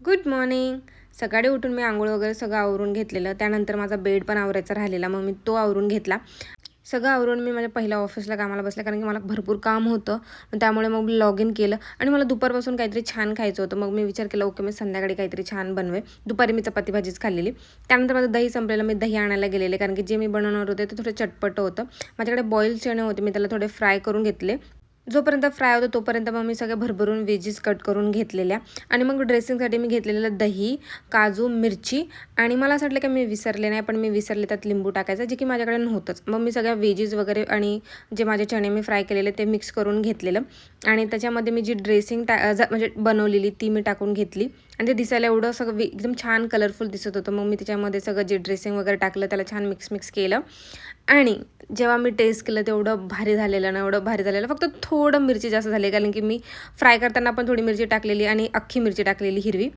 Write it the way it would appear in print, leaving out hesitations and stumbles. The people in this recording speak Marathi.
Good morning. सकाळी उठून मी अंघोळ वगैरे सगळं आवरून घेतलेलं. त्यानंतर माझा बेड पण आवरायचा राहिलेला, मग मी तो आवरून घेतला. सगळं आवरून मी माझ्या पहिल्या ऑफिसला कामाला बसले, कारण की मला भरपूर काम होतं. त्यामुळे मग मी लॉग इन केलं आणि मला दुपारपासून काहीतरी छान खायचं होतं. मग मी विचार केला, ओके मी संध्याकाळी काहीतरी छान बनवे. दुपारी मी चपाती भाजीच खाल्लेली. त्यानंतर माझं दही संपलेलं, मी दही आणायला गेलेले, कारण की जे मी बनवणार होते ते थोडं चटपट होतं. माझ्याकडे बॉईल चणे होते, मी त्याला थोडे फ्राय करून घेतले. जोपर्यंत फ्राय होतो तोपर्यंत मग मी सगळ्या भरभरून व्हेजीस कट करून घेतलेल्या. आणि मग ड्रेसिंगसाठी मी घेतलेलं दही, काजू, मिरची आणि मला असं वाटलं की मी विसरले नाही, पण मी विसरले त्यात लिंबू टाकायचं, जे की माझ्याकडे नव्हतंच. मग मी सगळ्या व्हेजीस वगैरे आणि जे माझे चणे मी फ्राय केलेले ते मिक्स करून घेतलेलं आणि त्याच्यामध्ये मी जी ड्रेसिंग म्हणजे बनवलेली ती मी टाकून घेतली आणि ते दिसायला एवढं सगळं एकदम छान कलरफुल दिसत होतं. मग मी त्याच्यामध्ये सगळं जे ड्रेसिंग वगैरे टाकलं त्याला छान मिक्स केलं आणि जेव्हा मी टेस्ट केलं तेवढं भारी झालेलं ना, एवढं भारी झालेलं. फक्त थोडं मिरची जास्त झाली, कारण की मी फ्राय करताना पण थोडी मिरची टाकलेली आणि अख्खी मिरची टाकलेली हिरवी.